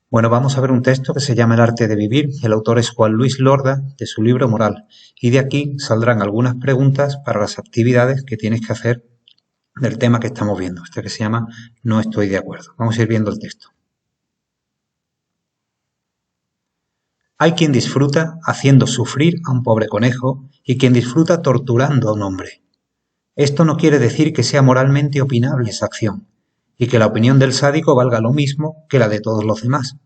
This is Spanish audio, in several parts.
Bueno, vamos a ver un texto que se llama El arte de vivir. El autor es Juan Luis Lorda, de su libro Moral. Y de aquí saldrán algunas preguntas para las actividades que tienes que hacer del tema que estamos viendo, este que se llama No estoy de acuerdo. Vamos a ir viendo el texto. Hay quien disfruta haciendo sufrir a un pobre conejo y quien disfruta torturando a un hombre. Esto no quiere decir que sea moralmente opinable esa acción, y que la opinión del sádico valga lo mismo que la de todos los demás.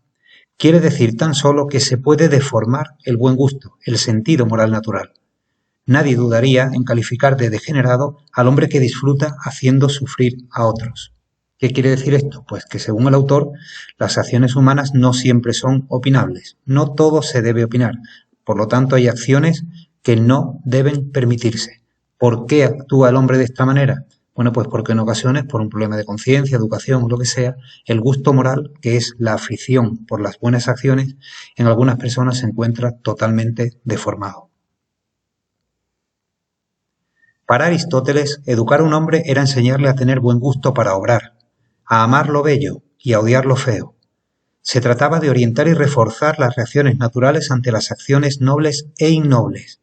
Quiere decir tan solo que se puede deformar el buen gusto, el sentido moral natural. Nadie dudaría en calificar de degenerado al hombre que disfruta haciendo sufrir a otros. ¿Qué quiere decir esto? Pues que según el autor, las acciones humanas no siempre son opinables. No todo se debe opinar. Por lo tanto, hay acciones que no deben permitirse. ¿Por qué actúa el hombre de esta manera? Bueno, pues porque en ocasiones, por un problema de conciencia, educación o lo que sea, el gusto moral, que es la afición por las buenas acciones, en algunas personas se encuentra totalmente deformado. Para Aristóteles, educar a un hombre era enseñarle a tener buen gusto para obrar, a amar lo bello y a odiar lo feo. Se trataba de orientar y reforzar las reacciones naturales ante las acciones nobles e innobles.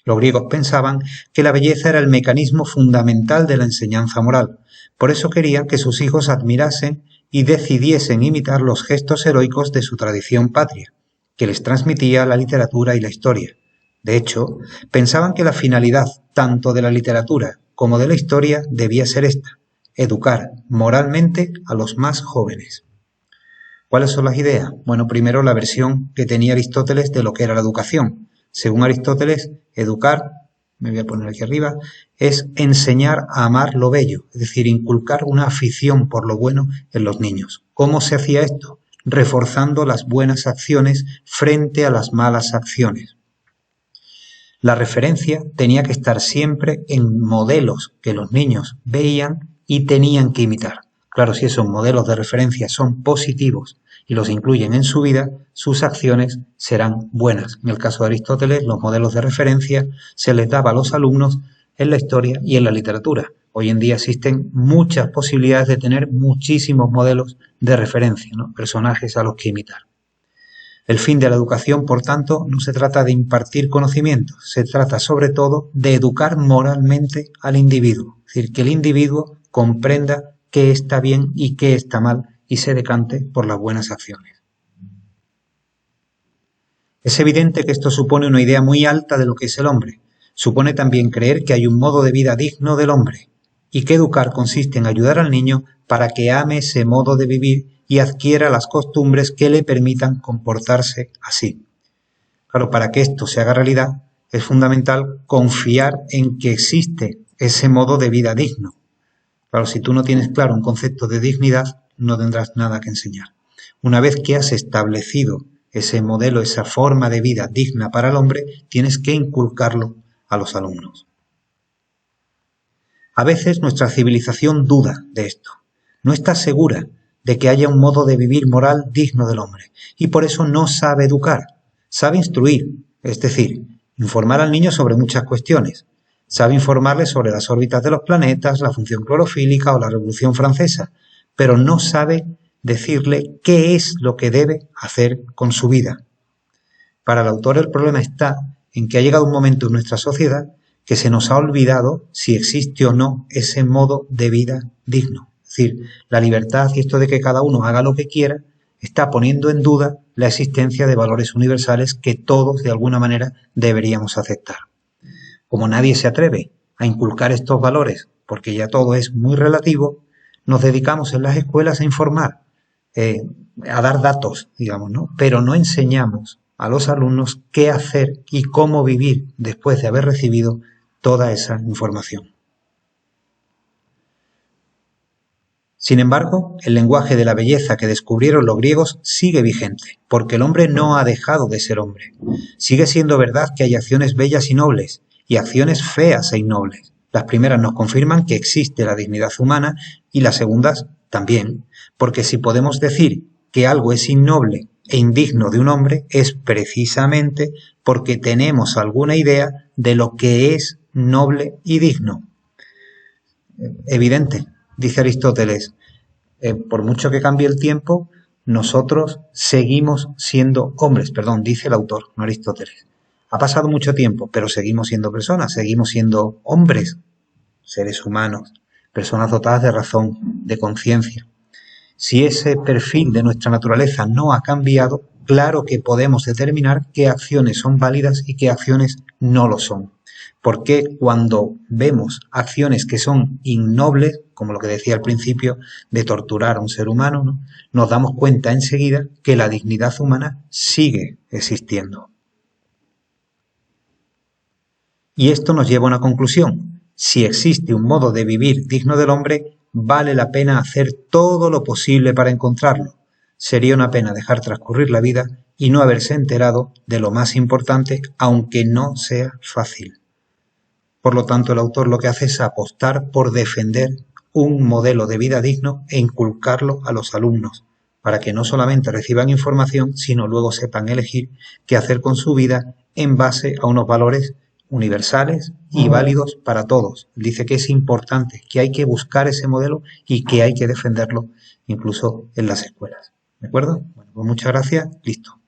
Los griegos pensaban que la belleza era el mecanismo fundamental de la enseñanza moral. Por eso querían que sus hijos admirasen y decidiesen imitar los gestos heroicos de su tradición patria, que les transmitía la literatura y la historia. De hecho, pensaban que la finalidad tanto de la literatura como de la historia debía ser esta: educar moralmente a los más jóvenes. ¿Cuáles son las ideas? Bueno, primero la versión que tenía Aristóteles de lo que era la educación. Según Aristóteles, educar, me voy a poner aquí arriba, es enseñar a amar lo bello, es decir, inculcar una afición por lo bueno en los niños. ¿Cómo se hacía esto? Reforzando las buenas acciones frente a las malas acciones. La referencia tenía que estar siempre en modelos que los niños veían y tenían que imitar. Claro, si esos modelos de referencia son positivos y los incluyen en su vida, sus acciones serán buenas. En el caso de Aristóteles, los modelos de referencia se les daba a los alumnos en la historia y en la literatura. Hoy en día existen muchas posibilidades de tener muchísimos modelos de referencia, ¿no? Personajes a los que imitar. El fin de la educación, por tanto, no se trata de impartir conocimientos, se trata sobre todo de educar moralmente al individuo, es decir, que el individuo comprenda qué está bien y qué está mal y se decante por las buenas acciones. Es evidente que esto supone una idea muy alta de lo que es el hombre. Supone también creer que hay un modo de vida digno del hombre y que educar consiste en ayudar al niño para que ame ese modo de vivir y adquiera las costumbres que le permitan comportarse así. Claro, para que esto se haga realidad es fundamental confiar en que existe ese modo de vida digno. Claro, si tú no tienes claro un concepto de dignidad, no tendrás nada que enseñar. Una vez que has establecido ese modelo, esa forma de vida digna para el hombre, tienes que inculcarlo a los alumnos. A veces nuestra civilización duda de esto. No está segura de que haya un modo de vivir moral digno del hombre, y por eso no sabe educar, sabe instruir, es decir, informar al niño sobre muchas cuestiones, sabe informarle sobre las órbitas de los planetas, la función clorofílica o la Revolución Francesa, pero no sabe decirle qué es lo que debe hacer con su vida. Para el autor el problema está en que ha llegado un momento en nuestra sociedad que se nos ha olvidado si existe o no ese modo de vida digno. Es decir, la libertad y esto de que cada uno haga lo que quiera está poniendo en duda la existencia de valores universales que todos de alguna manera deberíamos aceptar. Como nadie se atreve a inculcar estos valores, porque ya todo es muy relativo, nos dedicamos en las escuelas a informar, a dar datos, digamos, ¿no? Pero no enseñamos a los alumnos qué hacer y cómo vivir después de haber recibido toda esa información. Sin embargo, el lenguaje de la belleza que descubrieron los griegos sigue vigente, porque el hombre no ha dejado de ser hombre. Sigue siendo verdad que hay acciones bellas y nobles, y acciones feas e innobles. Las primeras nos confirman que existe la dignidad humana y las segundas también, porque si podemos decir que algo es innoble e indigno de un hombre es precisamente porque tenemos alguna idea de lo que es noble y digno. Evidente, dice Aristóteles, por mucho que cambie el tiempo, nosotros seguimos siendo hombres, perdón, dice el autor, no Aristóteles. Ha pasado mucho tiempo, pero seguimos siendo personas, seguimos siendo hombres, seres humanos, personas dotadas de razón, de conciencia. Si ese perfil de nuestra naturaleza no ha cambiado, claro que podemos determinar qué acciones son válidas y qué acciones no lo son. Porque cuando vemos acciones que son innobles, como lo que decía al principio, de torturar a un ser humano, ¿no?, nos damos cuenta enseguida que la dignidad humana sigue existiendo. Y esto nos lleva a una conclusión. Si existe un modo de vivir digno del hombre, vale la pena hacer todo lo posible para encontrarlo. Sería una pena dejar transcurrir la vida y no haberse enterado de lo más importante, aunque no sea fácil. Por lo tanto, el autor lo que hace es apostar por defender un modelo de vida digno e inculcarlo a los alumnos, para que no solamente reciban información, sino luego sepan elegir qué hacer con su vida en base a unos valores universales y válidos para todos. Dice que es importante, que hay que buscar ese modelo y que hay que defenderlo incluso en las escuelas. ¿De acuerdo? Bueno, pues muchas gracias. Listo.